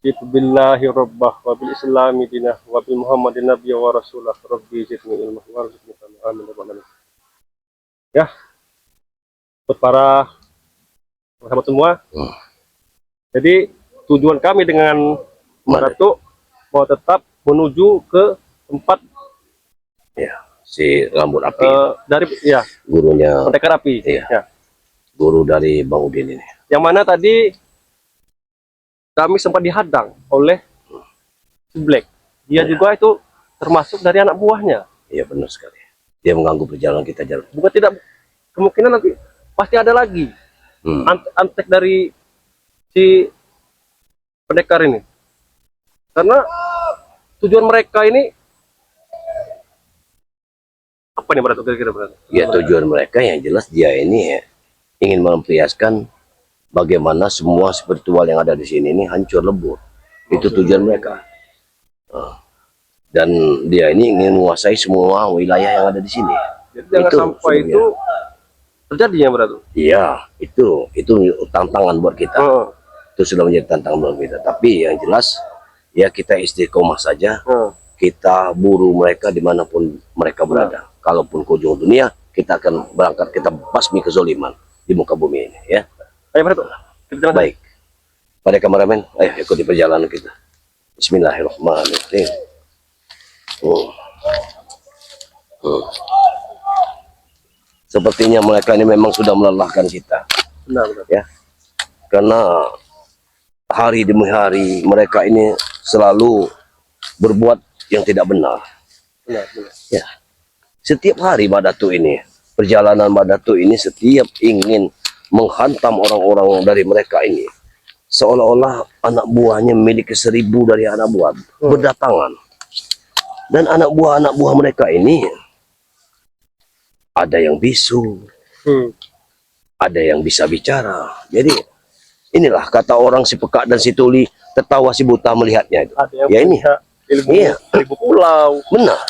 Itu billahi rabbah wa bil islami dinah wa bil muhammadin nabiyya wa rasulah rabbi zidni ilmah warzuqni fahma amin ya rabbal alamin. Ya, buat para sahabat semua. Jadi tujuan kami dengan Datuk mau tetap menuju ke tempat ya si rambut api dari ya gurunya pendekar api. Iya. Ya. Guru dari Bang Udin ini. Yang mana tadi kami sempat dihadang oleh si Black. Dia juga itu termasuk dari anak buahnya. Iya benar sekali. Dia mengganggu perjalanan kita jalan. Bukan tidak, kemungkinan nanti pasti ada lagi antek dari si pendekar ini. Karena tujuan mereka ini apa nih berarti kira-kira? Ya tujuan mereka yang jelas dia ini ingin melampiaskan bagaimana semua spiritual yang ada di sini ini hancur lebur. Itu tujuan mereka. Dan dia ini ingin menguasai semua wilayah yang ada di sini. Jadi jangan sampai itu terjadinya berarti. Iya, itu tantangan buat kita. Itu sudah menjadi tantangan buat kita. Tapi yang jelas ya kita istiqomah saja. Kita buru mereka dimanapun mereka berada. Kalaupun ke ujung dunia, kita akan berangkat, kita basmi kezoliman di muka bumi ini, ya. Ayo Pak, kita jalan. Baik. Pada kameramen, ayo ikuti perjalanan kita. Bismillahirrahmanirrahim. Sepertinya mereka ini memang sudah melelahkan kita. Benar. Ya. Karena hari demi hari mereka ini selalu berbuat yang tidak benar. Benar. Ya. Setiap hari Mbak Datuk ini, perjalanan Mbak Datuk ini setiap ingin menghantam orang-orang dari mereka ini, seolah-olah anak buahnya memiliki 1000 dari anak buah berdatangan. Dan anak buah mereka ini ada yang bisu, ada yang bisa bicara. Jadi inilah kata orang si peka dan si tuli, tertawa si buta melihatnya itu. Ada yang ya ini ilmu, iya. Ilmu pulau. Benar.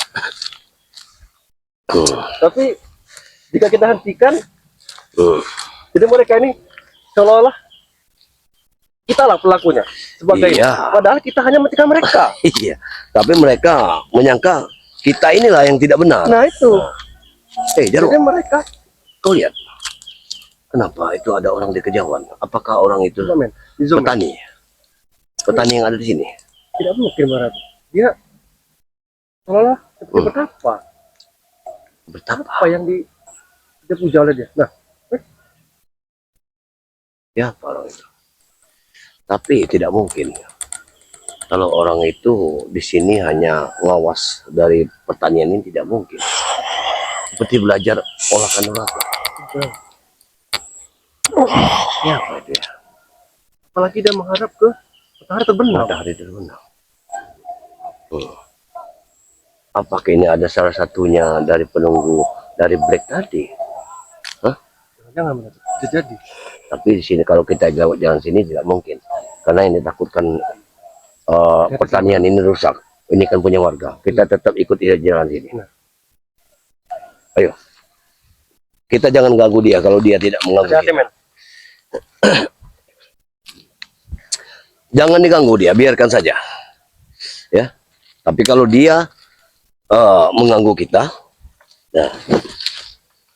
Tapi jika kita hentikan, jadi mereka ini seolah-olah kita lah pelakunya sebagai, padahal kita hanya menghentikan mereka. Iya, tapi mereka menyangka kita inilah yang tidak benar. Nah itu. Jarwo, jadi mereka, kau lihat, kenapa itu ada orang di kejauhan? Apakah orang itu petani? Petani yang ada di sini? Tidak mungkin Barat. Dia seolah-olah seperti betapa. Apa yang dia puja oleh dia. Nah, ya apa orang itu? Tapi tidak mungkin kalau orang itu di sini hanya ngawas dari pertanian ini, tidak mungkin. Seperti belajar olahan-olahan. Ya apa itu ya? Apalagi dia menghadap ke matahari terbenam. Matahari terbenam. Apakah ini ada salah satunya dari penunggu dari Black tadi? Hah? Jangan terjadi. Tapi di sini kalau kita lewat jalan sini tidak mungkin, karena ini takutkan pertanian ini rusak. Ini kan punya warga. Kita tetap ikuti jalan sini. Ayo, kita jangan ganggu dia kalau dia tidak mengganggu kita. Jangan diganggu dia, biarkan saja. Ya. Tapi kalau dia mengganggu kita, nah,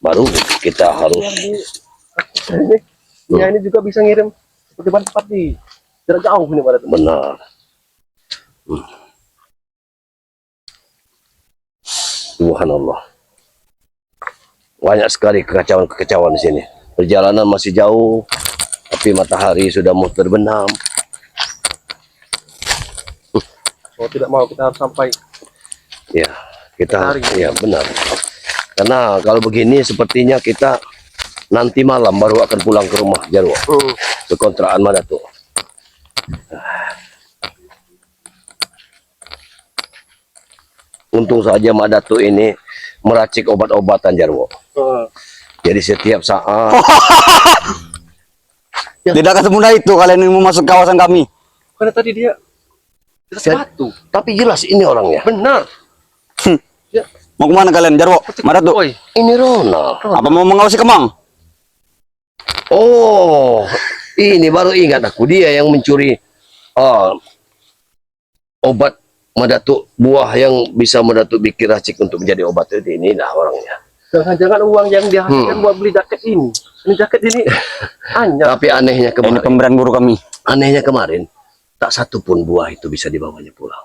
baru kita harus. Ya ini juga bisa ngirim seperti tempat di jarak jauh ini pada teman. Benar. Subhanallah. Banyak sekali kekacauan di sini. Perjalanan masih jauh, tapi matahari sudah mau terbenam. Kalau tidak mau kita harus sampai. Ya, kita ya benar. Karena kalau begini sepertinya kita nanti malam baru akan pulang ke rumah Jarwo. Ke kontrakan Mbak Datuk. Untung saja Mbak Datuk ini meracik obat-obatan Jarwo. Jadi setiap saat tidak akan semudah itu kalian yang mau masuk kawasan kami. Karena tadi dia sepatu. Tapi jelas ini orangnya. Benar. Ya. Mau kemana kalian Jarwo? Mana tuh? Ini Rona. Apa mau mengawasi Kemang? Oh, ini baru ingat aku, dia yang mencuri obat Madatuk, buah yang bisa Madatuk bikin racik untuk menjadi obat itu, inilah orangnya. Jangan-jangan uang yang dihasilkan buat beli jaket ini. Ini jaket ini hanya. Tapi anehnya Ini kemarin, pemberian guru kami. tak satu pun buah itu bisa dibawanya pulang.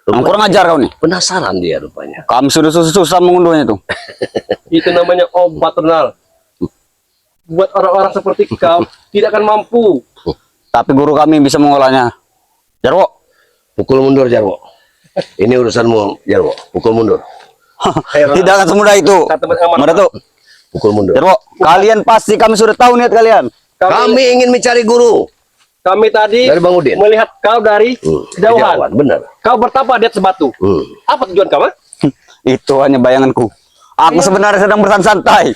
Yang kurang ajar kau nih. Penasaran dia rupanya. Kami sudah susah-susah mengunduhnya itu. Itu namanya obat terkenal. Buat orang-orang seperti kau tidak akan mampu. Tapi guru kami bisa mengolahnya. Jarwo. Pukul mundur Jarwo. Ini urusanmu Jarwo. Pukul mundur. Tidak akan semudah itu. Kata Bang Aman. Madatuk. Pukul mundur. Jarwo, kalian pasti kami sudah tahu niat kalian. Kami ingin mencari guru Kami tadi dari Bang Udin. melihat kau dari kejauhan. Kejauhan, benar. Kau bertapa di atas batu. Apa tujuan kau? Ha? Itu hanya bayanganku. Aku sebenarnya sedang bersantai.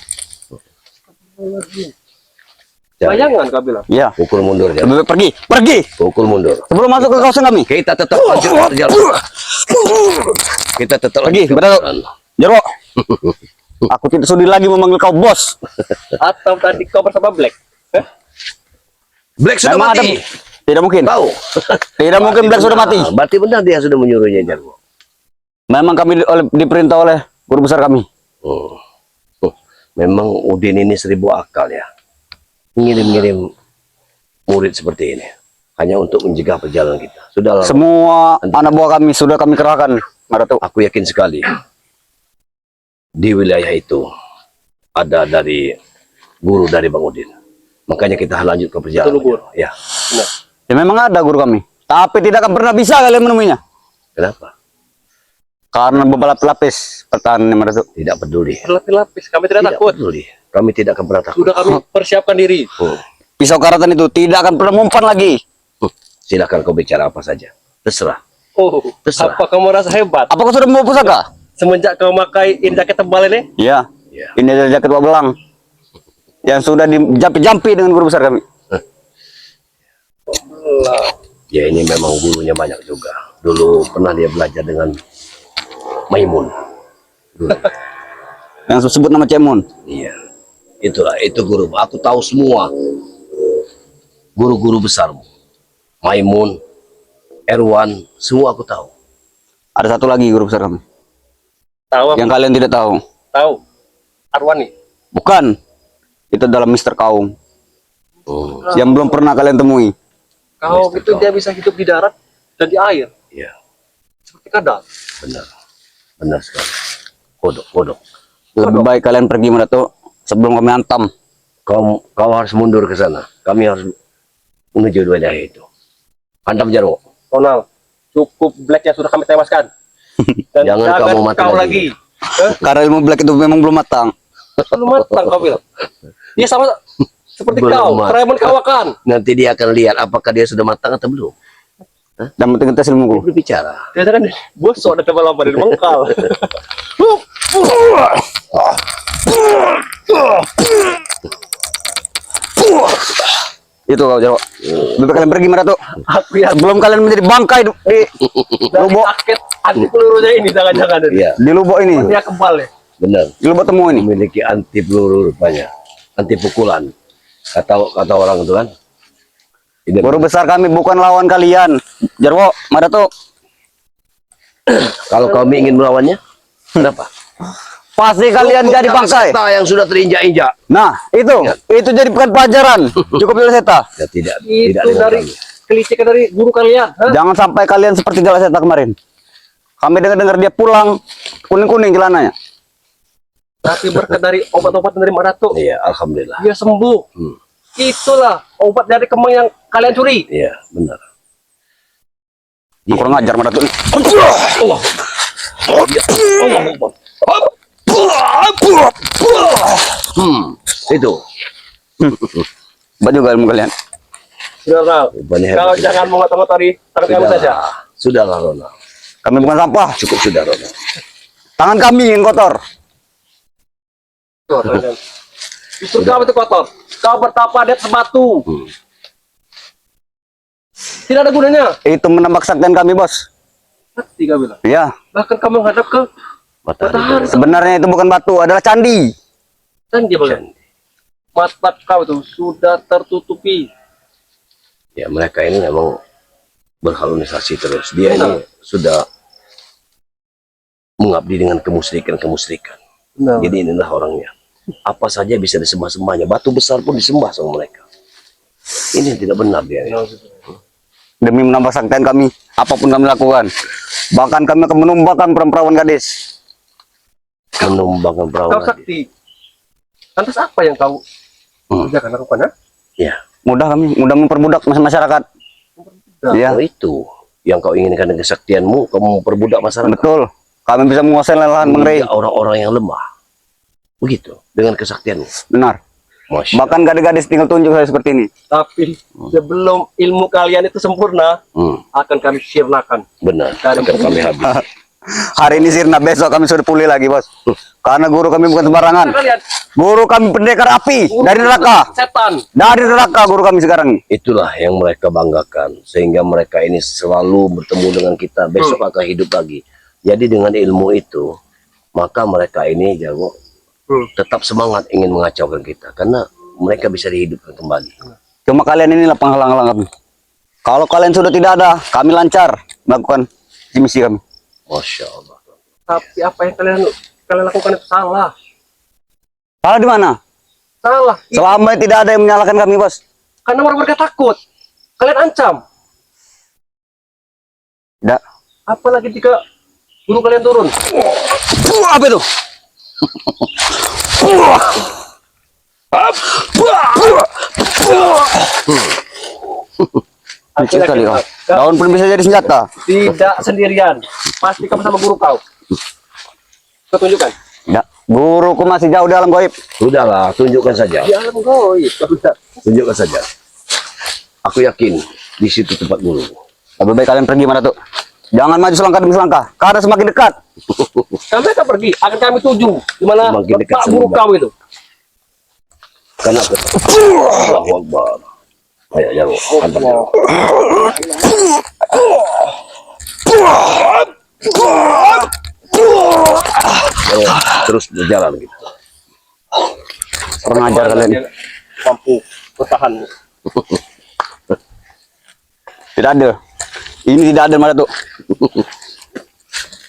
Jangan. Bayangan kau bilang. Ya. Pukul mundur Jarwo. Lebih baik pergi, pergi. Pukul mundur. Sebelum masuk ke kawasan kami. Kita tetap lanjutkan perjalanan. Kita tetap Pergi, lanjutkan Madatuk. perjalanan. Jarwo. Aku tidak sudi lagi memanggil kau bos. Atau tadi kau bersama Black? Hah? Black sudah Memang mati. Tidak mungkin. Tahu. Tidak mungkin Black sudah mati. Berarti benar dia sudah menyuruhnya Jarwo. Memang kami diperintah oleh guru besar kami. Memang Udin ini 1000 akal ya. Ngirim-ngirim murid seperti ini hanya untuk mencegah perjalanan kita. Sudahlah. Semua anak buah kami sudah kami kerahkan, Madatuk. Aku yakin sekali di wilayah itu ada dari guru dari Bang Udin. Makanya kita lanjut ke perjalanan. Betul, Guru. Ya. Nah, Ya memang ada guru kami, tapi tidak akan pernah bisa kalian menemuinya. Kenapa? Karena berlapis pertahanan Madatuk. Tidak peduli. berlapis-lapis. Kami tidak takut. peduli. Kami tidak akan pernah takut. Sudah kami persiapkan diri. Pisau karatan itu tidak akan pernah mempan lagi. Silakan kau bicara apa saja. Terserah. Oh, Terserah. apa kamu rasa hebat? Apakah sudah membawa pusaka? Semenjak kau pakai ini jaket tebal ini? Ya. Ya. Ini adalah jaket belang yang sudah dijampi-jampi dengan guru besar kami. Ya ini memang gurunya banyak juga. Dulu pernah dia belajar dengan Maimun. Dulu. Yang disebut nama Cemun. Iya. Itulah, itu guru. Aku tahu semua guru-guru besarmu. Maimun, Erwan, semua aku tahu. Ada satu lagi guru besar kami Tahu aku. yang kalian tidak tahu. Tahu. Arwani. Bukan. Itu adalah Mister Kaung yang belum pernah kalian temui. Kau itu dia bisa hidup di darat dan di air. Iya, Seperti kadal. benar. Benar sekali. Kodok. Lebih baik kalian pergi Madatuk sebelum kami hantam. Kau harus mundur ke sana. Kami harus menuju wilayah itu. Hantam Jarwo. Ronald, cukup Black yang sudah kami tewaskan. Dan Jangan kamu mati kau lagi. lagi. Karena ilmu Black itu memang belum matang. Belum matang kau bilang. Dia sama seperti Belum kau, matang. Raymond Kawakan. Nanti dia akan lihat apakah dia sudah matang atau belum. Dan penting tes ilmuku. Berbicara. Dia kan bosok dan coba lompat dari mengkal. Itu kau Jarwo. Lebih baik kalian pergi Madatuk. Aku ya Sebelum kalian menjadi bangkai di dari lubuk sakit anti pelurunya ini jangan-jangan. Iya, di lubuk ini. Dia kebal ya. benar. Di lubuk temu ini. Memiliki anti peluru rupanya. Anti pukulan. Kata orang itu kan. Tidak Guru besar kami bukan lawan kalian. Jarwo, Madatuk. Kalau kami ingin melawannya, kenapa? Pasti kalian jadi bangkai. Seta yang sudah terinjak-injak. Nah, itu jadi bukan pelajaran. Cukup Jala Seta. Ya, tidak Itu dengan dari kami. kelicikan dari guru kalian. Hah? Jangan sampai kalian seperti Jala Seta kemarin. Kami dengar-dengar dia pulang kuning-kuning celananya. Tapi berkat dari obat-obatan dari Madatuk, Iya, alhamdulillah. dia sembuh. Itulah obat dari kemang yang kalian curi. Iya, benar. Kurang ajar Madatuk. Allah. Itu. Baju ilmu kalian. Sudah, Ronald. Banyak Kau hebat. jangan mengotori tangan kamu saja. Sudahlah, Ronald. Kami bukan sampah. Cukup sudah, Ronald. Tangan kami yang kotor. Justru kau itu kotor. Kau bertapa di atas batu. Tidak ada gunanya. Itu menambah kesaktian kami, Bos. Mati kau bilang. Ya, Bahkan kamu menghadap ke matahari. sebenarnya itu bukan batu, adalah candi. Dan dia bilang, mata kau itu sudah tertutupi. Ya, mereka ini memang berhalunisasi terus. Dia ini sudah mengabdi dengan kemusyrikan. Benar. Jadi inilah orangnya. Apa saja bisa disembah-sembahnya. Batu besar pun disembah sama mereka. Ini tidak benar dia. Demi menambah kesaktian kami, apapun kami lakukan. Bahkan kami akan menumbangkan perawan gadis. Menumbangkan perawan Kau gadis. sakti. Lantas apa yang kau kerjakan lakukan? Ha? Ya. Mudah kami, mudah memperbudak masyarakat. Ya, Oh, itu yang kau inginkan dengan kesaktianmu, kamu memperbudak masyarakat. betul. Kami bisa menguasai lahan mengerai. Orang-orang yang lemah. Begitu, dengan kesaktianmu. Benar. Masya Bahkan gadis-gadis tinggal tunjuk saya seperti ini. Tapi sebelum ilmu kalian itu sempurna, akan kami sirnakan. benar, akan kami habis. Hari ini sirna, besok kami sudah pulih lagi, bos. Karena guru kami bukan sembarangan. Kalian Guru kami pendekar api dari neraka. setan. Dari neraka guru kami sekarang ini. Itulah yang mereka banggakan, sehingga mereka ini selalu bertemu dengan kita, besok akan hidup lagi. Jadi dengan ilmu itu, maka mereka ini jago tetap semangat ingin mengacaukan kita, karena mereka bisa dihidupkan kembali. Cuma kalian inilah penghalang-halang kami. Kalau kalian sudah tidak ada, kami lancar melakukan misi kami. Masya Allah. Tapi apa yang kalian lakukan itu salah. Salah di mana? Salah. Selama ini tidak ada yang menyalahkan kami, bos. Karena warga takut. Kalian ancam. Tidak. Apalagi jika guru kalian turun. Apa itu? Lucu sekali kau. Daun pun bisa jadi senjata. Tidak sendirian. Pasti kamu sama guru kau. Kau tunjukkan. Tidak. Guruku masih jauh dalam goib. Sudahlah, tunjukkan saja. Di alam goib. Tunjukkan saja. Aku yakin di situ tempat guru. Lebih baik kalian pergi, mana tuh? Jangan maju selangkah demi selangkah, karena semakin dekat. Kami akan pergi. Akan kami tuju. Di mana Semakin dekat Pak guru semakin kau itu. Karena aku Allahu Akbar. Ayo, jauh. Hantam jauh. Ayo, terus berjalan gitu. Kurang ajar kalian. Mampu bertahan. Tidak ada. Ini tidak ada, mana tuh?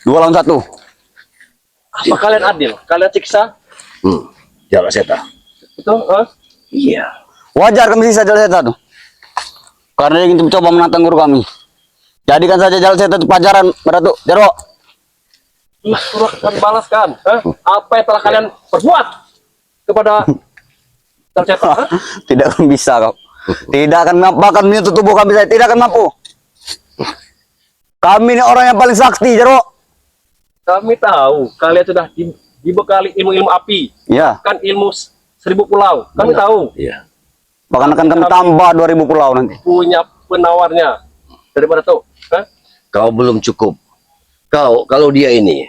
2 lawan 1. Apa kalian adil? Kalian siksa? Jarak seta. Itu? Iya. Wajar kami sisa jalan setan tuh. Karena dia ingin mencoba menantang guru kami. Jadikan saja jalan setan itu pelajaran, mana tuh? Jarwo. Suruh kami balaskan. Apa yang telah kalian perbuat kepada tercetak? Tidak akan bisa kau. Tidak akan bahkan menyentuh tubuh kami, saya tidak akan mampu. Kami ini orang yang paling sakti, Jarwo. Kami tahu kalian sudah dibekali ilmu-ilmu api, Ya, kan ilmu 1000 pulau. Kami Benar. tahu Iya. bahkan akan kami tambah 2000 pulau nanti. punya penawarnya daripada tuh. Kau belum cukup. Kalau dia ini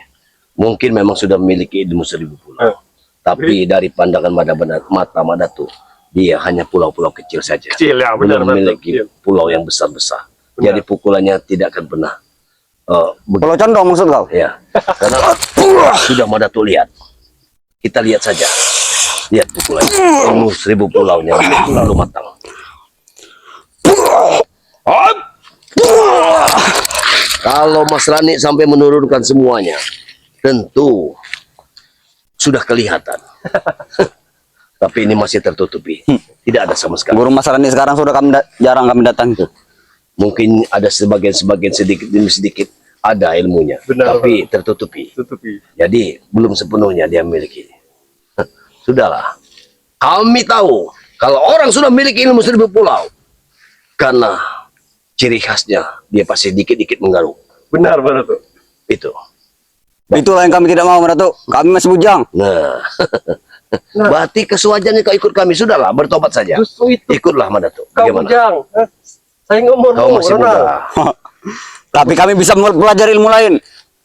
mungkin memang sudah memiliki ilmu 1000 pulau. Tapi dari pandangan mata Madatu, dia hanya pulau-pulau kecil saja. Kecil ya, Belum memiliki pulau yang besar-besar. Jadi pukulannya tidak akan pernah Pulau Condong maksud kau? ya. Karena sudah Madatu lihat. Kita lihat saja. Lihat pukulannya. Ilmu 1000 pulaunya lalu matang. Kalau Mas Rani sampai menurunkan semuanya, tentu sudah kelihatan. Tapi ini masih tertutupi. Tidak ada sama sekali. Guru Mas Rani sekarang sudah jarang kami datang. Mungkin ada sebagian sedikit demi sedikit ada ilmunya, Benar, tapi tertutupi. Tutupi. Jadi belum sepenuhnya dia miliki. Sudahlah. Kami tahu kalau orang sudah memiliki ilmu 1000 pulau, karena ciri khasnya dia pasti dikit-dikit menggaruk. Benar tuh. Itu. Itulah yang kami tidak mau, Ratu. Kami masih bujang. Nah, berarti kesewajarnya kau ikut kami. Sudahlah, bertobat saja. Justru itu. Ikutlah Madatu. Kau Bagaimana? bujang. Saya ngomong. Kau masih muda. Tapi kami bisa belajar ilmu lain.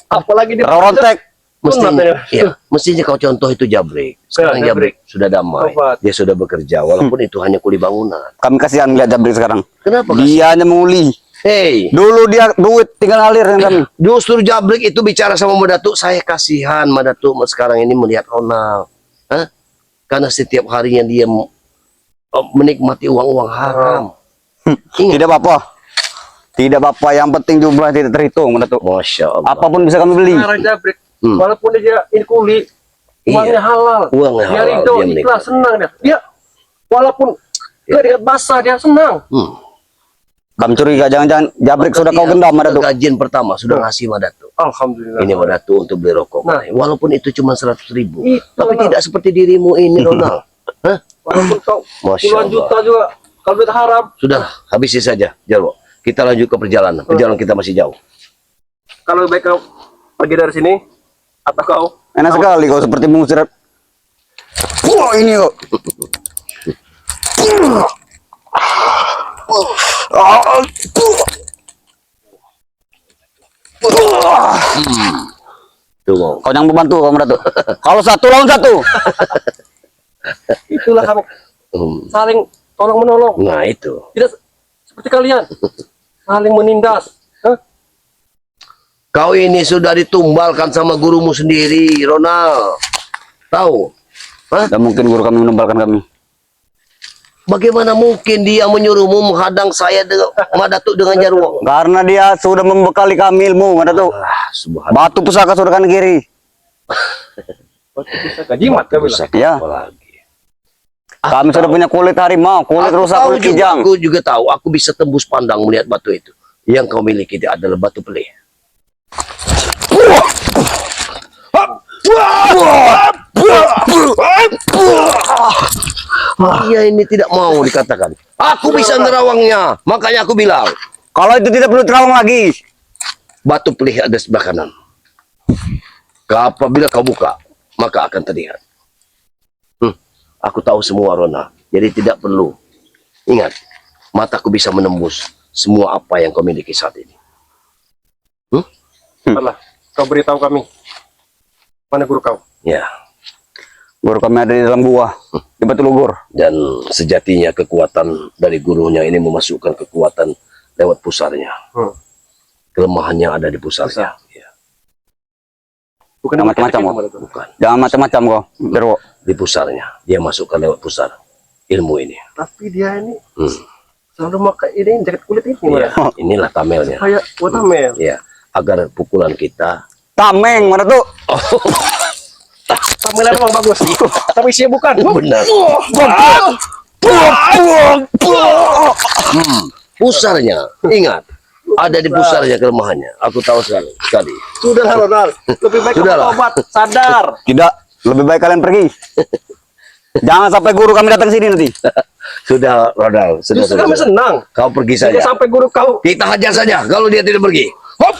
Apalagi di Rontek. Mestinya, ya, mestinya kau contoh itu Jabrik. Sekarang Ya, Jabrik sudah damai. Tobat. Dia sudah bekerja, walaupun itu hanya kuli bangunan. Kami kasihan lihat Jabrik sekarang. Kenapa? Dia hanya menguli. Hei, Dulu dia duit tinggal ngalir dengan kami. justru Jabrik itu bicara sama Madatu, saya kasihan Madatu sekarang ini melihat Ronald. Hah? Karena setiap harinya dia menikmati uang-uang haram. Ingat, Tidak apa-apa. Tidak apa-apa, yang penting jumlah tidak terhitung, Datuk. Masya Allah. Apapun bisa kami beli. Sekarang Jabrik, Hmm. walaupun dia ini kuli, uangnya halal. Uangnya Dia halal, ridho, dia ikhlas, senang dia. Dia walaupun keringat basah dia senang. Kami curiga jangan-jangan Jabrik sudah kau gendam, Datuk. Gajian pertama sudah ngasih sama Datuk. Alhamdulillah. Ini sama Datuk untuk beli rokok. Nah. Walaupun itu cuma 100.000. Itu, Tapi Ronald. tidak seperti dirimu ini, Ronald. Hah? Walaupun kau Masya puluhan Allah. juta juga, kalau duit haram. Sudah, habisi saja, Jarwo. Kita lanjut ke perjalanan. Perjalanan kita masih jauh. Kalau baik kau pergi dari sini, atau kau Enak sekali kau seperti mengusir. Wah, ini kok. Tuh, mau. Kau yang membantu kamu, Datuk. Kalau satu lawan satu. itulah kami Hmm. saling tolong menolong. Nah, itu. Tidak seperti kalian saling menindas. Hah? Kau ini sudah ditumbalkan sama gurumu sendiri, Ronald. Tahu? Hah? Dan mungkin guru kami menumbalkan kami. Bagaimana mungkin dia menyuruhmu menghadang saya dengan Datuk dengan Jarwo? Karena dia sudah membekali kami ilmu, Datuk. Subhanallah. Batu pusaka sudah kan kiri. Jimat kami bilang. Pusaka Ya. apa lagi? Kami sudah punya kulit harimau, kulit Aku rusak, tahu kulit juga, kijang. aku juga tahu. Aku bisa tembus pandang melihat batu itu. Yang kau miliki itu adalah batu pelih. Dia ini tidak mau dikatakan. Aku bisa nerawangnya. Makanya aku bilang, Kalau itu tidak perlu terawang lagi. batu pelih ada sebelah kanan. Apabila kau buka, maka akan terlihat. Aku tahu semua, Rona. Jadi tidak perlu. Ingat, mataku bisa menembus semua apa yang kau miliki saat ini. Alah, kau beritahu kami. Mana guru kau? Ya. Guru kami ada di dalam gua, di Batu Lugur. Dan sejatinya kekuatan dari gurunya ini memasukkan kekuatan lewat pusarnya. Kelemahannya ada di pusarnya. Ya. Bukan Yang macam-macam, dikatakan kok. kepada Tuhan. Bukan. Jangan macam-macam kau, Jarwo. Di pusarnya. Dia masukkan lewat pusar ilmu ini. Tapi dia ini Hmm. selalu pakai ini jaket kulit ini. Iya, inilah tamelnya. Kayak watermelon. Ya, agar pukulan kita Tameng, Datuk. Watermelon memang bagus. Tapi isinya bukan. benar. Pusarnya, ingat, ada di pusarnya kelemahannya. Aku tahu sekali. Sudahlah Ronald. Lebih baik kamu Sudahlah. obat. Sadar. Tidak, lebih baik kalian pergi. Jangan sampai guru kami datang sini nanti. Sudah, Rodal. Sudah, Justru sudah, kami sudah. senang. Kau pergi Jika saja. sampai guru kau Kita hajar saja kalau dia tidak pergi. Hop!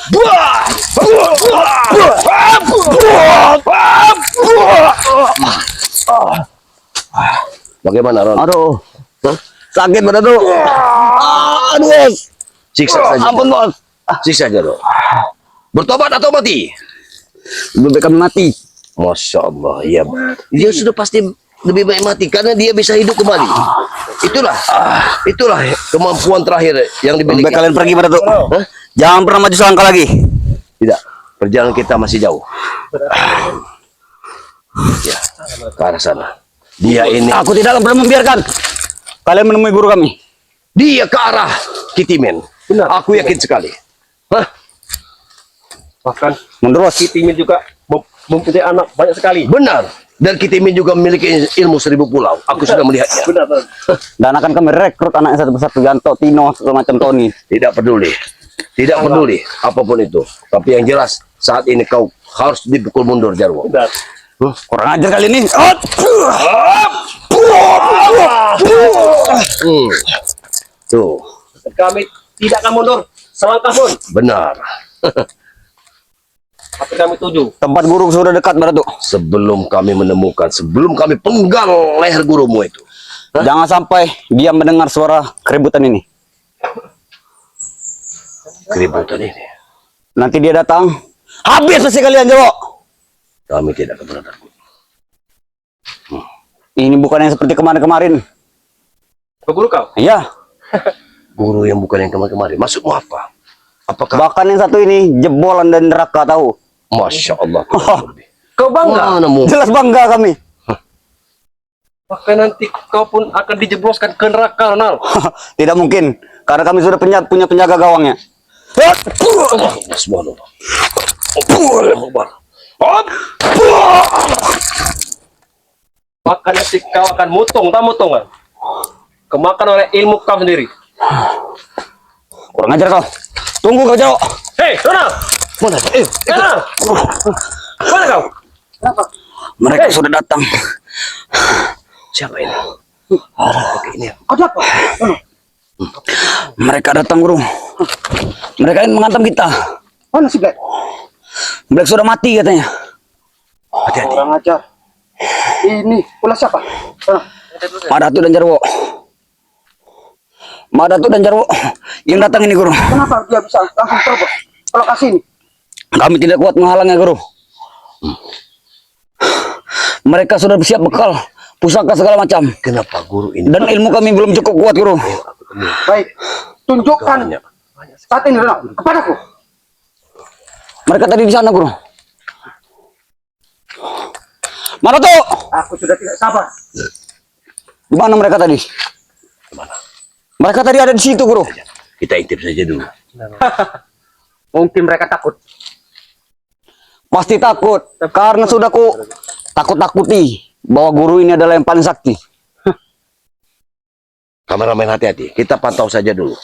Bagaimana, Ron? Aduh, Hah? sakit Datuk. Aduh, bos. Siksa saja. Ampun, bos. Siksa saja, Ron. Bertobat atau mati? Lebih baik kami mati. Masya Allah, iya. Dia sudah pasti lebih baik mati karena dia bisa hidup kembali. Itulah kemampuan terakhir yang Lebih dimiliki. baik kalian pergi, Datuk. Hah? Jangan pernah maju selangkah lagi. Tidak, perjalanan kita masih jauh. Ya, ke arah sana. Dia ini, Aku tidak akan pernah membiarkan kalian menemui guru kami. dia ke arah Kitimen. Benar. Aku yakin sekali. Hah? bahkan Mundur, bos. Kitimin juga mempunyai anak banyak sekali. Benar. Dan Kitimen juga memiliki ilmu 1000 pulau. Aku sudah melihatnya. Benar. Dan akan kami rekrut anaknya satu persatu, Yanto, Tino, semacam Tony. Tidak peduli. Tidak peduli apapun itu. Tapi yang jelas saat ini kau harus dipukul mundur, Jarwo. Benar. Kurang ajar kali ini. Tuh, Kami tidak akan mundur selangkah pun. benar. Tapi kami tuju. Tempat guru sudah dekat, Datuk. Sebelum kami menemukan, sebelum kami penggal leher gurumu itu. Jangan sampai dia mendengar suara keributan ini. Keributan ini. Nanti dia datang. Habis pasti kalian, Jawa. Kami tidak akan pernah takut. Ini bukan yang seperti kemarin-kemarin. Ke guru kau. Iya. Guru yang bukan yang kemarin-kemarin. Maksudmu apa? Apakah? Bahkan yang satu ini jebolan dan neraka, tahu. Masya Allah. Kau bangga. Mana mungkin? Jelas bangga kami. Maka nanti kau pun akan dijebloskan ke neraka, Ronald. Tidak mungkin. Karena kami sudah punya penjaga gawangnya. Subhanallah. Allahu Akbar. Makanya si kau akan mutung, tak mutung kan? Kemakan oleh ilmu kau sendiri. Kurang ajar kau. Tunggu kau jauh. Hei, Ronald! Mana? Ronald! Mana kau? Mereka sudah datang. Siapa ini? Oke, ini. Ada apa? Mereka datang, guru. Mereka ingin mengantam kita. Mana si Black? Black sudah mati katanya. Hati-hati. Orang ajar. Ini ulah siapa? Madatu dan Jarwo. Madatu dan Jarwo yang datang ini, guru. Kenapa dia bisa langsung terobos? Kalau kasih ini. Kami tidak kuat menghalangnya, guru. Mereka sudah siap bekal, pusaka segala macam. Kenapa guru ini? Dan ilmu kami belum cukup kuat, guru. Baik. Tunjukkan saat ini Ronald kepadaku. Mereka tadi di sana, guru. Mana tuh? Aku sudah tidak sabar. Di mana mereka tadi? Mana? Mereka tadi ada di situ, guru. Kita intip saja dulu. Mungkin mereka takut. Pasti takut, karena sudah ku takut-takuti bahwa guru ini adalah yang paling sakti. Kameramen hati-hati. Kita pantau saja dulu.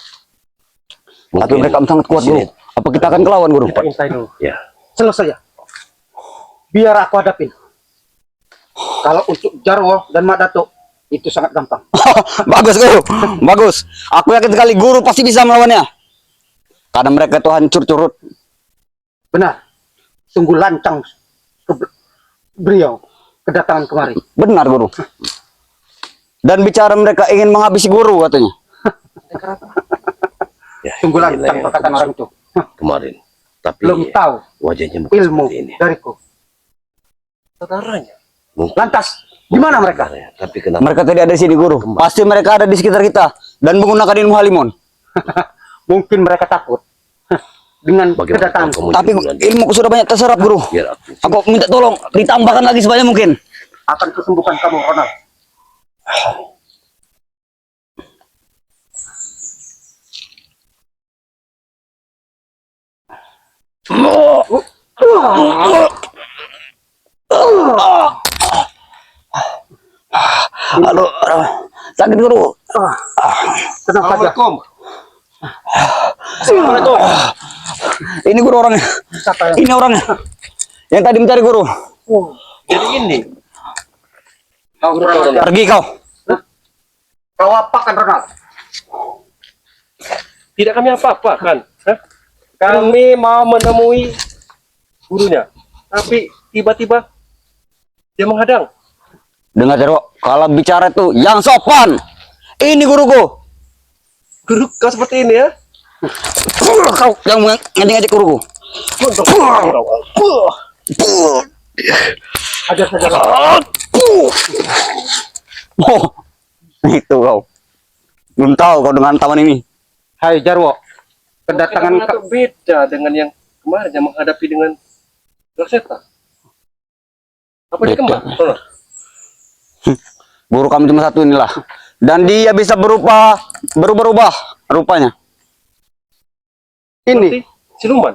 Tapi mereka sangat kuat, di guru. sini. Apa kita akan kelawan, guru? Kita intai dulu. Ya. Selesai ya. Biar aku hadapin. Kalau untuk Jarwo dan Madato itu sangat gampang. Bagus, guru. Bagus. Aku yakin sekali guru pasti bisa melawannya. Karena mereka itu hancur curut. Benar. Sungguh lancang beliau kedatangan kemari. Benar, guru. Dan bicara mereka ingin menghabisi guru katanya. Ya, Sungguh inilah lancang yang perkataan orang itu. kemarin. Tapi Belum tahu wajahnya bukan ilmu seperti ini. dariku. Saudaranya. Mungkin Lantas, di mana mereka? sebenarnya. Tapi kenapa? Mereka tadi ada di sini, guru. Pasti mereka ada di sekitar kita dan menggunakan ilmu halimon. Mungkin mereka takut dengan Bagaimana kedatangan. kamu Tapi bulan ilmuku sudah banyak terserap, guru. biar aku. Aku minta tolong ditambahkan lagi sebanyak mungkin. Akan kesembuhkan kamu, Ronald. Halo, sakit, guru. Tenang saja. Assalamualaikum. Assalamualaikum. Ini guru orangnya. Siapa yang Ini orangnya. Yang tadi mencari guru. Jadi ini. kau kurang ajar? Pergi kau. Kau apakan, Ronald? Tidak kami apa-apa kan? Hah? Kami mau menemui gurunya. Tapi tiba-tiba dia menghadang. Dengar, Jarwo, kalau bicara itu yang sopan. Ini guruku. Guru kau seperti ini ya? Kau yang ngajak-ngajak guruku. Ajar saja. Oh, itu kau. Belum tahu kau dengan taman ini. Hai Jarwo, kedatangan Kedatangan beda dengan yang kemarin yang menghadapi dengan Lakseta. Apa dia Beda. kembar? Guru kami cuma satu inilah. Dan dia bisa berubah-ubah rupanya. ini Siluman.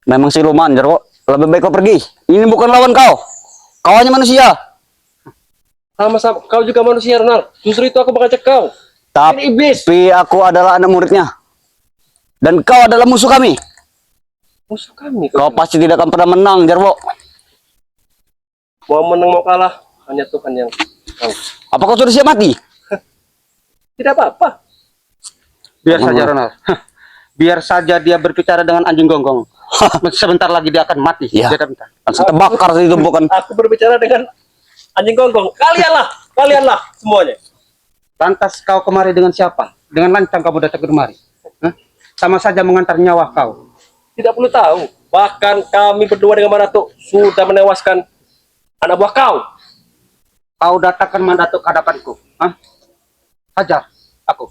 Memang siluman, Jarwo. Lebih baik kau pergi. Ini bukan lawan kau. Kau hanya manusia. Sama-sama. Kau juga manusia, Ronald. Justru itu aku mengajak kau. Ini iblis. Tapi aku adalah anak muridnya. Dan kau adalah musuh kami. Musuh kami. Kau pasti tidak akan pernah menang, Jarwo. Mau menang mau kalah, hanya Tuhan yang tahu. Apa kau sudah siap mati? Tidak apa-apa. biar saja Ronald. Biar saja dia berbicara dengan anjing gonggong. Sebentar lagi dia akan mati. Iya. Dia akan- Langsung terbakar itu bukan. Aku berbicara dengan anjing gonggong. Kalianlah semuanya. Lantas kau kemari dengan siapa? Dengan lancang kamu datang kemari. Hah? Sama saja mengantar nyawa kau. Tidak perlu tahu. Bahkan kami berdua dengan Madato sudah menewaskan anak buah kau. Kau datangkan Madato ke hadapanku. Hah? Hajar aku.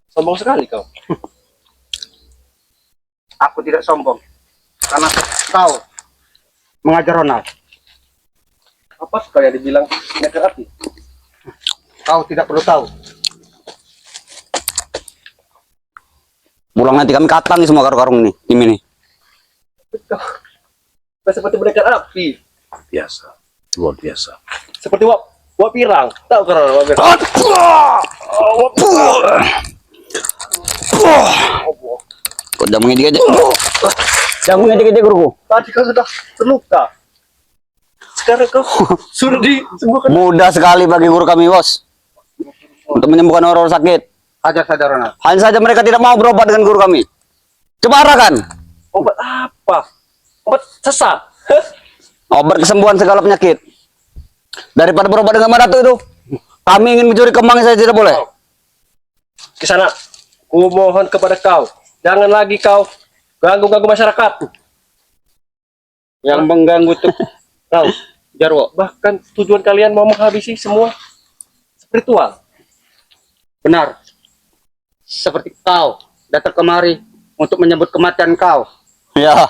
Sombong sekali kau. Aku tidak sombong. Karena kau mengajar Ronald. Apa kau yang dibilang nyakar hati? Kau tidak perlu tahu. Pulang nanti kami katang nih semua karung-karung ini, tim ini. Seperti boneka api. Biasa. Luar biasa. Seperti wap pirang. Tahu kan wap pirang? Kok jamungnya dikit aja. Jamungnya dikit aja guruku. Tadi kau sudah terluka. Sekarang kau sudah disembuhkan. Mudah sekali bagi guru kami, bos. Untuk menyembuhkan orang sakit. Ajar saja Ronald. Hanya saja mereka tidak mau berobat dengan guru kami. Coba arahkan. Obat apa? Obat sesat. Obat kesembuhan segala penyakit. Daripada berobat dengan Madatu itu. Kami ingin mencuri kembang saja tidak boleh. Ke sana. Ku mohon kepada kau. Jangan lagi kau ganggu-ganggu masyarakat. Yang mengganggu itu kau, Jarwo. Bahkan tujuan kalian mau menghabisi semua spiritual. Benar. Seperti kau datang kemari untuk menyebut kematian kau. Ya,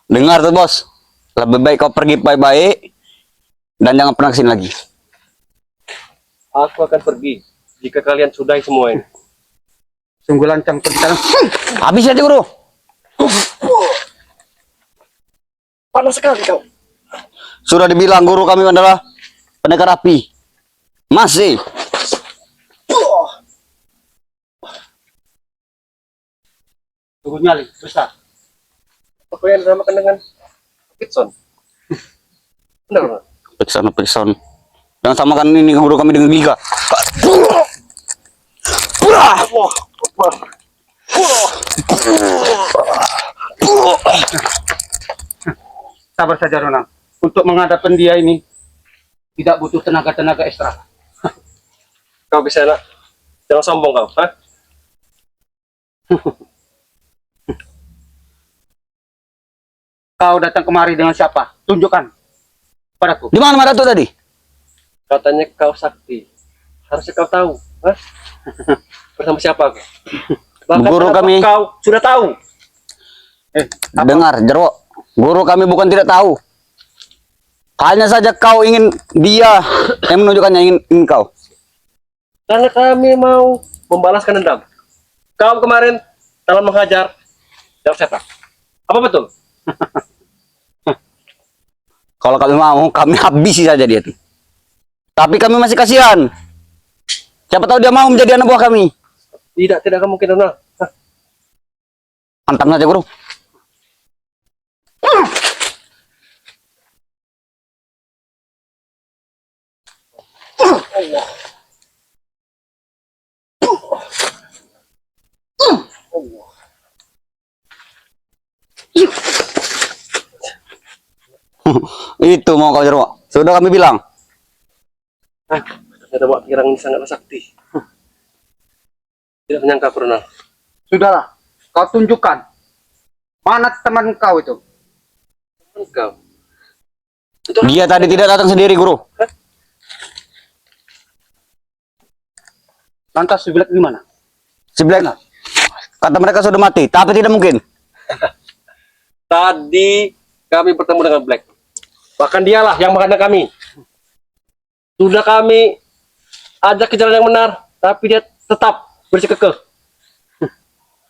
dengar tuh bos. Lebih baik kau pergi baik-baik. Dan jangan pernah kesini lagi. Aku akan pergi jika kalian sudahi semua ini. Sungguh lancang perjalanan. Habis aja guru. Panas sekali kau. Sudah dibilang guru kami adalah pendekar api. Masih. Tunggu nyali, besar. Apa yang dinamakan dengan Pitson? Benar. Periksa. Jangan samakan ini guru kami dengan Giga. Sabar saja Ronald. Untuk menghadapi dia ini tidak butuh tenaga-tenaga ekstra. Kau bisa nak? Jangan sombong kau. Hah? Kau datang kemari dengan siapa? Tunjukkan padaku. Di mana Madatu tadi? Katanya kau sakti. Harusnya kau tahu. Hah? Bersama siapa aku? Bahkan Guru kenapa kami- kau sudah tahu. Dengar, Jarwo. Guru kami bukan tidak tahu. Hanya saja kau ingin dia yang menunjukkannya ingin kau. Karena kami mau membalaskan dendam. Kau kemarin telah menghajar dalam sepak. Apa betul? Kalau kami mau, kami habisi saja dia tuh. Tapi kami masih kasihan. Siapa tahu dia mau menjadi anak buah kami. Tidak kemungkinan. Hah? Hantam saja guru. Itu mau kau Jarwo. Sudah kami bilang. Ternyata Wak Kirang ini sangatlah sakti. Tidak menyangka pernah. Sudahlah, kau tunjukkan. Mana teman kau itu? Engkau. Dia tadi tidak datang sendiri guru. Lantas Black di mana? Si Black. Kata mereka sudah mati, tapi tidak mungkin. Tadi kami bertemu dengan Black. Bahkan dialah yang menghadang kami. Sudah kami ajak ke jalan yang benar, tapi dia tetap bersikukuh.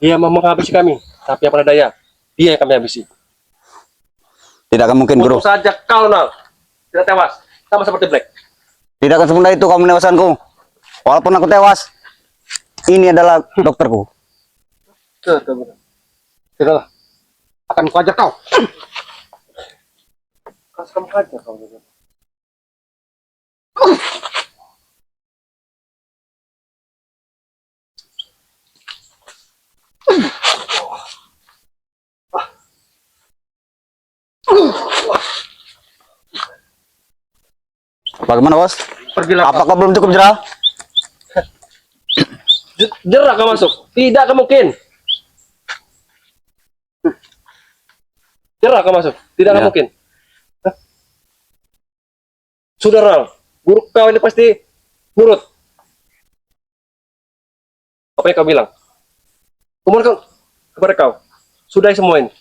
Dia mau menghabisi kami, tapi apa daya, dia yang kami habisi. Tidak akan mungkin guru. Untung saja kau Nal tidak tewas, sama seperti Black. Tidak akan semudah itu kau menewasanku. Walaupun aku tewas, ini adalah dokterku. Sudahlah, akan kuajar kau. Kamu aja kau. Bagaimana bos? Pergilah. Apakah belum cukup jerah? Jerah kau masuk, tidak akan mungkin. Jerah kau masuk, tidak akan Ya. mungkin. Hah? Sudah Nal, guru kau ini pasti nurut. Apa yang kau bilang? Kemudian kepada kau, sudah semua ini.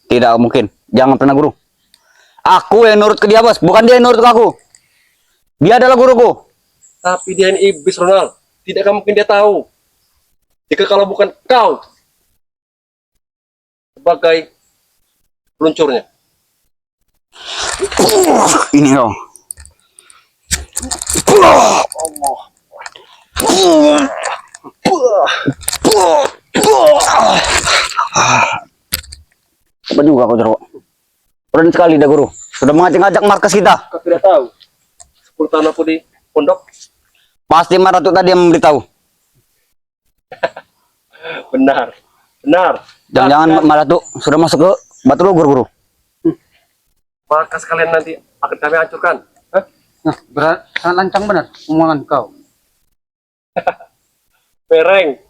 Tidak mungkin. Jangan pernah guru. Aku yang nurut ke dia bos, bukan dia yang nurut ke aku. Dia adalah guruku. Tapi dia ini iblis Ronald, tidak akan mungkin dia tahu. Jika kalau bukan kau sebagai peluncurnya. Ini kau. Apa juga kau Jarwo? Keren sekali dah guru. Sudah mengajak-ngajak markas kita. Kau tidak tahu 10 tahun aku di pondok. Pasti Maratu tadi yang memberitahu. Benar, benar. Jangan-jangan Maratu sudah masuk ke Batu Lugur guru. Maka sekalian nanti akan kami hancurkan. Hah? Nah, sangat lancang benar omongan kau. Pereng.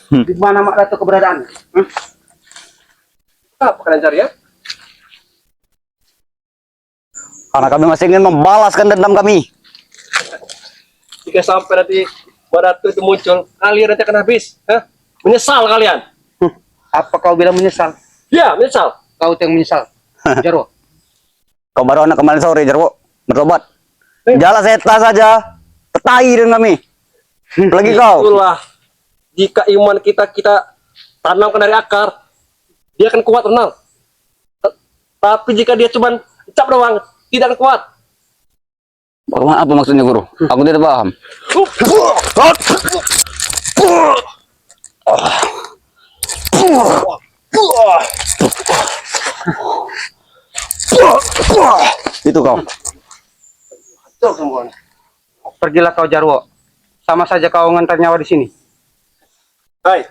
Di mana Mak Dato keberadaan? Apa kalian cari ya? Karena kami masih ingin membalaskan dendam kami. Jika sampai nanti Baratu itu muncul, kalian nanti akan habis. Hah? Menyesal kalian. Apa kau bilang menyesal? Ya, menyesal. Kau yang menyesal. Jarwo. Kau baru anak kemarin sore Jarwo. Bertobat. Jala seta saja. Petai dengan kami. Lagi kau. Itulah. Jika iman kita tanamkan dari akar, dia akan kuat renal. Tapi jika dia cuma cap doang, tidak akan kuat. Apa maksudnya guru? Aku tidak paham. Itu kau. Hancur semuanya. Pergilah kau Jarwo. Sama saja kau ngantar nyawa di sini. Hai,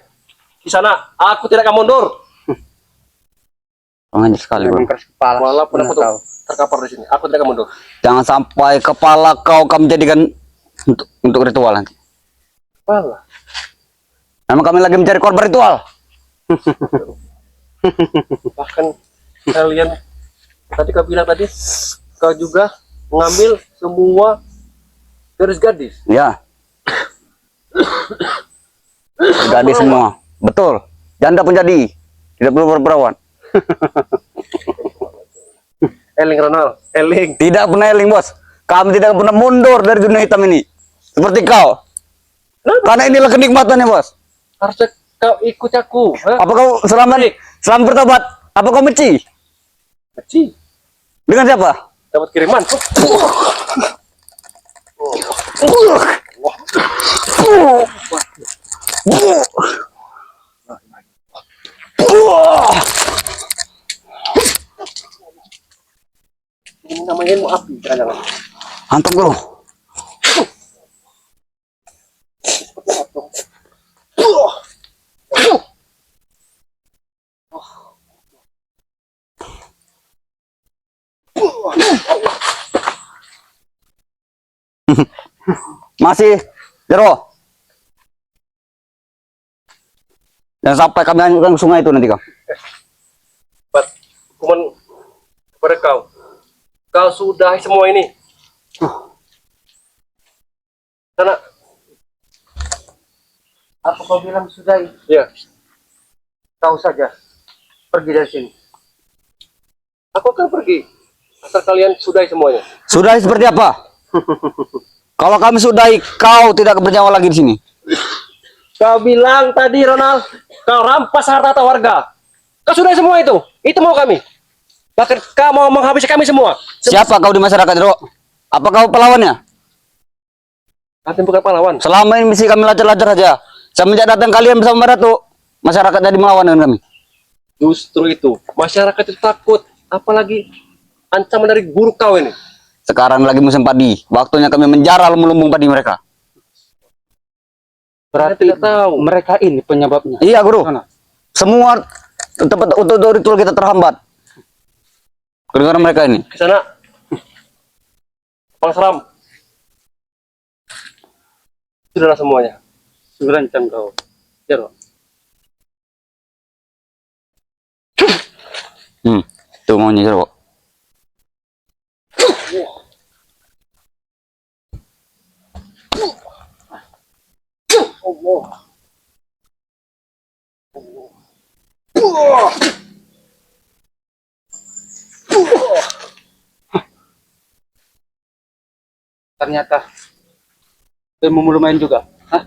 di sana aku tidak akan mundur. Pengen sekali guru. Memang keras kepala. Walaupun aku Benar kau. terkapar di sini, aku tidak akan mundur. Jangan sampai kepala kami jadikan untuk ritual nanti. Malah. Memang kami lagi mencari korban ritual. Bahkan kalian tadi kau bilang tadi, kau juga mengambil semua gadis-gadis. Ya. Gadis semua. Betul. Janda pun jadi. Tidak perlu berperawan. Eling Ronald, Eling. Tidak pernah eling bos. Kami tidak pernah mundur dari dunia hitam ini. Seperti kau. Karena inilah kenikmatannya bos. Harusnya kau ikut aku. Hah? Apa kau selama bertobat? Apa kau benci? Kecil. Dengan siapa? Dapat kiriman. Ini namanya ilmu api, jangan-jangan. Hantam bro. Masih Jero. Jangan sampai kami hanyutkan sungai itu nanti kau. Buat hukuman kepada kau. Kau sudah semua ini. Sana. Apa kau bilang sudah? Ya. Kau saja. Pergi dari sini. Aku akan pergi. Asal kalian sudahi semuanya. Sudah seperti apa? Kalau kami sudahi, kau tidak bernyawa lagi di sini. Kau bilang tadi Ronald, kau rampas harta warga. Kau sudahi semua itu. Itu mau kami. Bahkan kau mau menghabisi kami semua. Siapa kau di masyarakat Jero? Apa kau pelawannya? Kami bukan pahlawan. Selama ini misi kami lajar-lajar saja. Semenjak datang kalian bersama Ratu, masyarakat jadi melawan dengan kami. Justru itu. Masyarakat itu takut. Apalagi ancaman dari guru kau ini. Sekarang lagi musim padi. Waktunya kami menjara lumbung padi mereka. Berarti tidak tahu. mereka ini penyebabnya. Iya guru. Sana. Semua tempat untuk ritual kita terhambat. Gara-gara mereka ini. Ke sana. Kepala seram. Sudahlah semuanya. Surancang kau. Jero. Itu maunya Jero. Allah. Allah. Ternyata ilmu lumayan juga. Hah?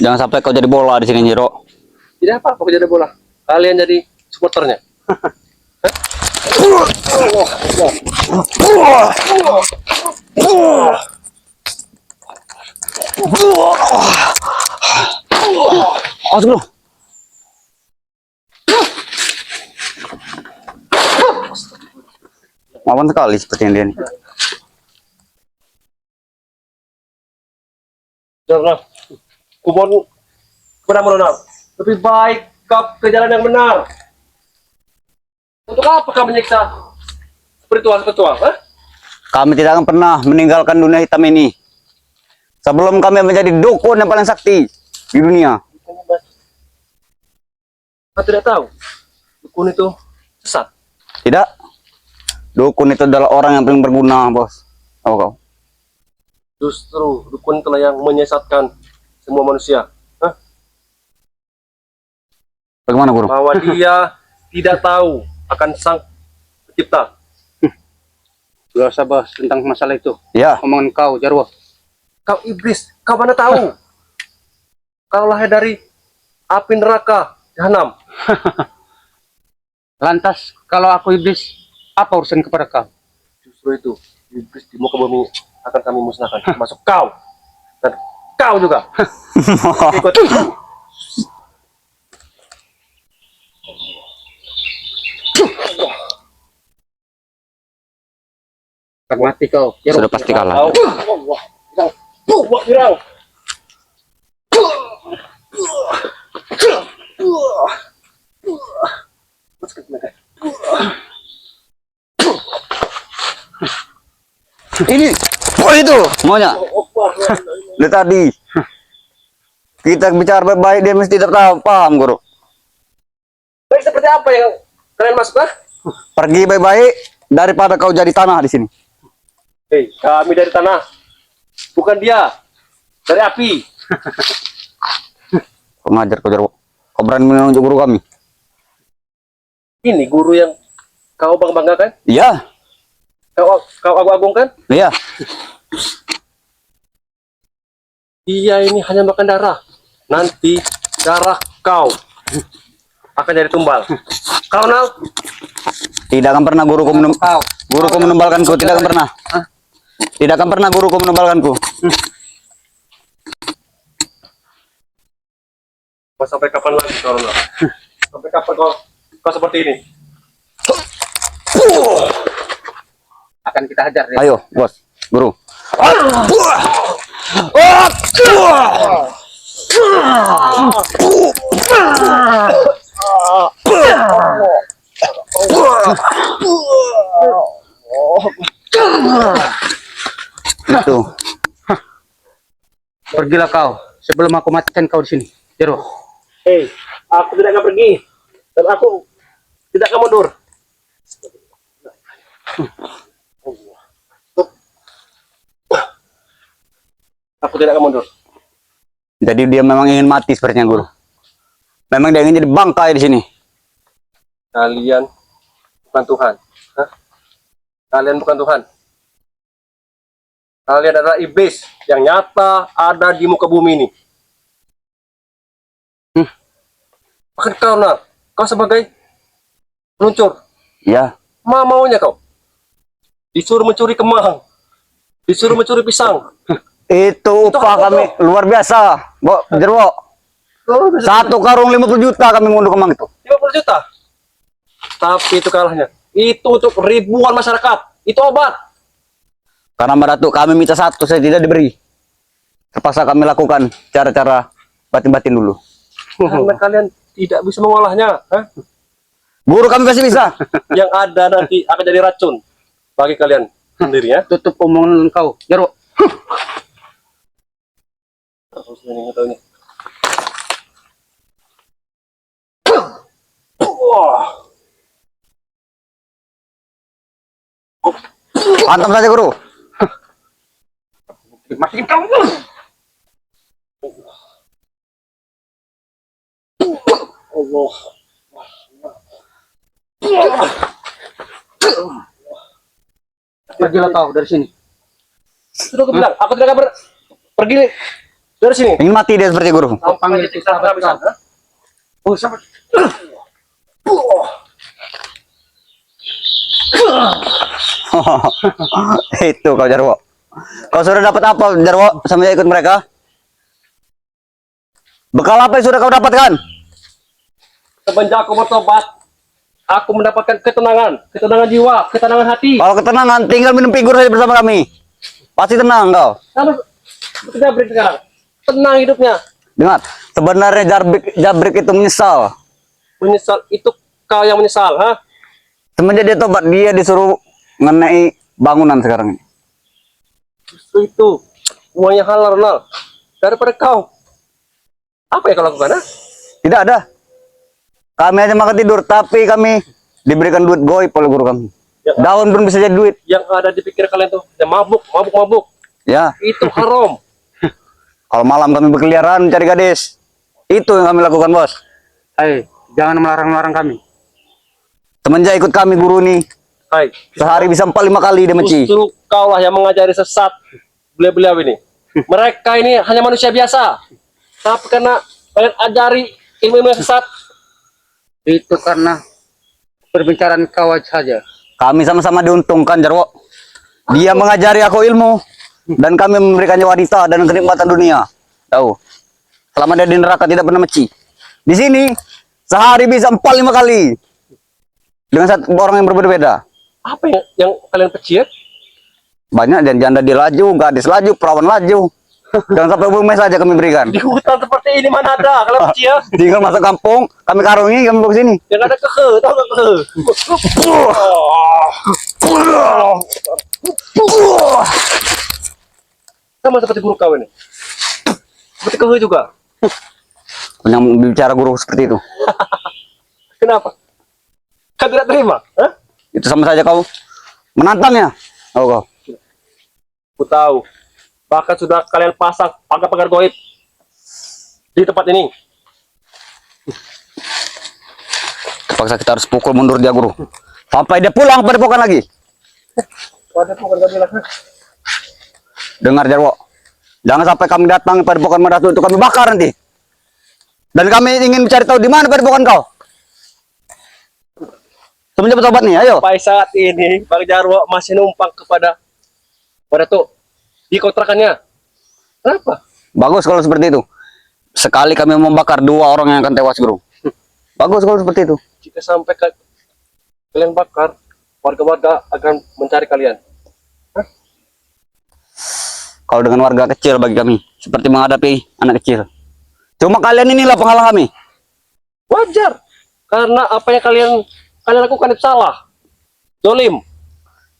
Jangan sampai kau jadi bola di sini, Jiro. Tidak apa-apa jadi bola. Kalian jadi supporternya. Oh, dulu. Lawan sekali seperti yang dia ini. Jangan. Kumohon kepada Ronald. Lebih baik kau ke jalan yang benar. Untuk apa kau menyiksa spiritual? Hah? Kami tidak akan pernah meninggalkan dunia hitam ini. Sebelum kami menjadi dukun yang paling sakti di dunia. Kau tidak tahu. Dukun itu sesat. Tidak. Dukun itu adalah orang yang paling berguna, bos. Tahu kau? Justru dukun itulah yang menyesatkan semua manusia. Hah? Bagaimana, Guru? Bahwa dia tidak tahu akan sang pencipta. Gak usah bahas tentang masalah itu. Ya, Omongan kau, Jarwo. Kau iblis, kau mana tahu? Kau lahir dari api neraka jahanam. Lantas, kalau aku iblis, apa urusan kepada kau? Justru itu, iblis di muka bumi akan kami musnahkan, termasuk kau dan kau juga. Ikut. Akan mati kau, Jarwo. sudah pasti kalah. Girang. Ini, oh itu, maunya. Dari tadi. Kita bicara baik-baik, dia mesti tidak tahu, paham, Guru. Baik seperti apa yang kalian maksud? Pergi baik-baik daripada kau jadi tanah di sini. Hei, kami dari tanah, bukan dia dari api. Pengajar kau, Jarwo. Kau berani menunjuk guru kami? Ini guru yang kau banggakan, Iya, kau agung-agungkan. iya. Dia ini hanya makan darah. Nanti darah kau akan jadi tumbal. Kau Nal, Tidak akan pernah guruku menembalkanku. Tidak akan pernah. Tidak akan pernah guruku menembalkanku. mau sampai kapan lagi kau Nal? Sampai kapan kau seperti ini? Akan kita hajar ya. Ayo, bos, guru. Itu. Pergilah kau sebelum aku matikan kau di sini, Jarwo. Hei, aku tidak akan pergi dan aku tidak akan mundur. Aku tidak akan mundur. Jadi dia memang ingin mati sepertinya, guru. Memang dia ingin jadi bangkai di sini. Kalian bukan Tuhan. Hah? Kalian bukan Tuhan. Kalian adalah iblis yang nyata ada di muka bumi ini. Bahkan kau, Nal, kau sebagai peluncur, Ya, maunya kau disuruh mencuri kemang, disuruh mencuri pisang. itu upah kami luar biasa, Jarwo. Satu karung 50 juta kami ngunduh kemang itu. 50 juta. Tapi itu kalahnya. Itu untuk ribuan masyarakat. Itu obat. Karena Mbak Datuk kami minta satu, saya tidak diberi. Terpaksa kami lakukan cara-cara batin-batin dulu. Karena kalian tidak bisa mengolahnya. Hah? Guru kami pasti bisa. Yang ada nanti akan jadi racun bagi kalian sendiri ya. Tutup omongan kau, Jarwo. Hantam saja, guru. Masukin kau. Allah. Pergilah kau dari sini. Sudah aku bilang, aku tidak akan pergi dari sini. Ingin mati dia seperti guru. Kau panggil Kita sahabat bisa. kau. Oh, sahabat. Itu kau Jarwo. Kau sudah dapat apa Jarwo sama ikut mereka? Bekal apa yang sudah kau dapatkan? Semenjak aku bertobat, aku mendapatkan ketenangan, ketenangan jiwa, ketenangan hati. Kalau ketenangan tinggal minum figur saja bersama kami. Pasti tenang kau. Kamu Jabrik sekarang, tenang hidupnya. Dengar, sebenarnya Jabrik itu menyesal. Menyesal itu kau yang menyesal, ha? Semenjak dia tobat dia disuruh mengenai bangunan sekarang ini. Justru itu uangnya halal Ronald. Daripada kau. Apa yang kau lakukan, ha? Tidak ada. Kami hanya makan tidur, tapi kami diberikan duit goib oleh guru kami. Ya. Daun pun bisa jadi duit. Yang ada di pikir kalian tuh, ya mabuk. Ya, Itu haram. kalau malam kami berkeliaran mencari gadis. Itu yang kami lakukan, bos. Hei, jangan melarang-larang kami. Semenjak ikut kami guru nih, Hai, sehari bisa 4-5 kali dia menci. justru kaulah yang mengajari sesat beliau-beliau ini. Mereka ini hanya manusia biasa. Tapi karena kalian ajari ilmu yang sesat, Itu karena perbincangan kau saja. Kami sama-sama diuntungkan, Jarwo. Dia mengajari aku ilmu, dan kami memberikannya wanita dan kenikmatan dunia. Tahu? Selama dia di neraka tidak pernah menci. Di sini sehari bisa 4-5 kali dengan satu orang yang berbeda-beda. apa yang kalian pecil? Banyak dan janda di laju, gadis laju, perawan laju. Jangan sampai bumes saja kami berikan. Di hutan seperti ini mana ada kalian pecil? Tinggal masuk kampung, kami karungi, kami bawa ke sini. Yang ada kehe, tahu nggak kehe? Sama seperti guru kau ini. Seperti kehe juga. Yang bicara guru seperti itu. Kenapa? Kau tidak terima? Hah? Itu sama saja kau menantangnya. Oh, kau. Aku tahu. Bahkan sudah kalian pasang pagar-pagar goib di tempat ini. Terpaksa kita harus pukul mundur dia guru. Sampai dia pulang pada pokan lagi. Wadah pagar goib lah. Dengar Jarwo. Jangan sampai kami datang pada pokan Madatu itu kami bakar nanti. Dan kami ingin mencari tahu di mana pada pokan kau. Semenjak bertobat nih, ayo. Sampai saat ini Bang Jarwo masih numpang kepada tuh di kontrakannya. Kenapa? Bagus kalau seperti itu. Sekali kami membakar 2 orang yang akan tewas, guru. Bagus kalau seperti itu. Jika sampai kalian bakar, warga-warga akan mencari kalian. Kalau dengan warga kecil bagi kami, seperti menghadapi anak kecil. Cuma kalian inilah penghalang kami. Wajar, karena apa yang kalian lakukan itu salah, zolim.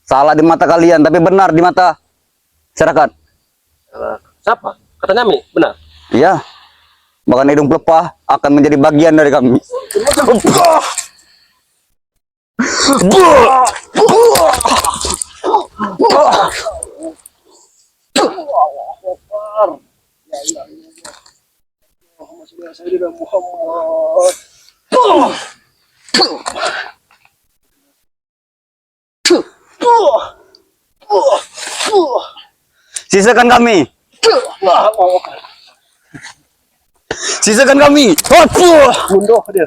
Salah di mata kalian, tapi benar di mata masyarakat. Siapa? Kata Nyami, benar. Iya. Bahkan hidung pelepah akan menjadi bagian dari kami. Sisakan kami. Sisakan kami. Mundur dia.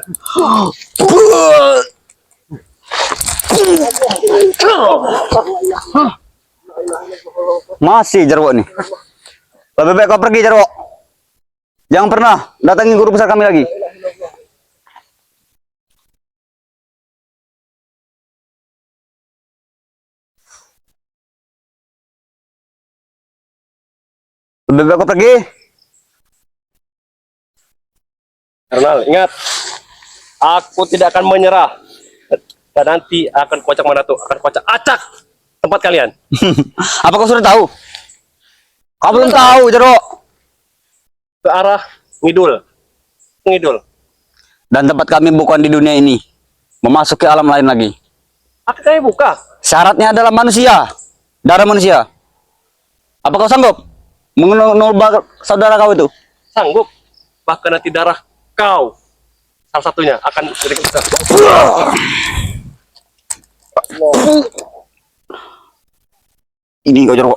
Masih Jarwo nih. Lebih baik kau pergi Jarwo. Jangan pernah datangi guru besar kami lagi. Lebih baik kau pergi. Karena ingat, aku tidak akan menyerah. Dan nanti akan kocak mana tuh, akan kocak acak tempat kalian. Apa kau sudah tahu? Kau belum tahu Jarwo. Ke arah ngidul. Dan tempat kami bukan di dunia ini. Memasuki alam lain lagi. Akan kami buka. Syaratnya adalah manusia. Darah manusia. Apa kau sanggup mengenal saudara kau itu? Sanggup. Bahkan nanti darah kau salah satunya akan sedikit besar. Ini kau Jarwo.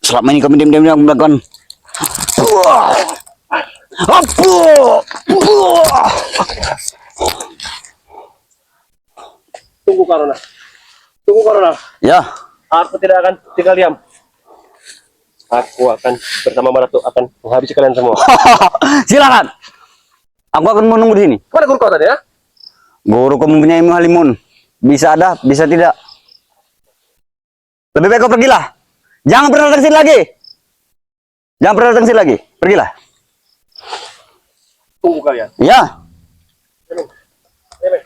Selama ini kami diam-diam melakukan. Apa? Tunggu Karona. Tunggu Karona. Ya. Aku tidak akan tinggal diam. Aku akan bersama Maratu akan menghabisi kalian semua. Silakan. Aku akan menunggu di sini. Kemana guru kau tadi ya? Guru kau mempunyai ilmu halimun. Bisa ada, bisa tidak. Lebih baik kau pergilah. Jangan pernah datang sini lagi. Jangan pernah datang sini lagi. Pergilah. Tunggu kalian. Ya. Ini.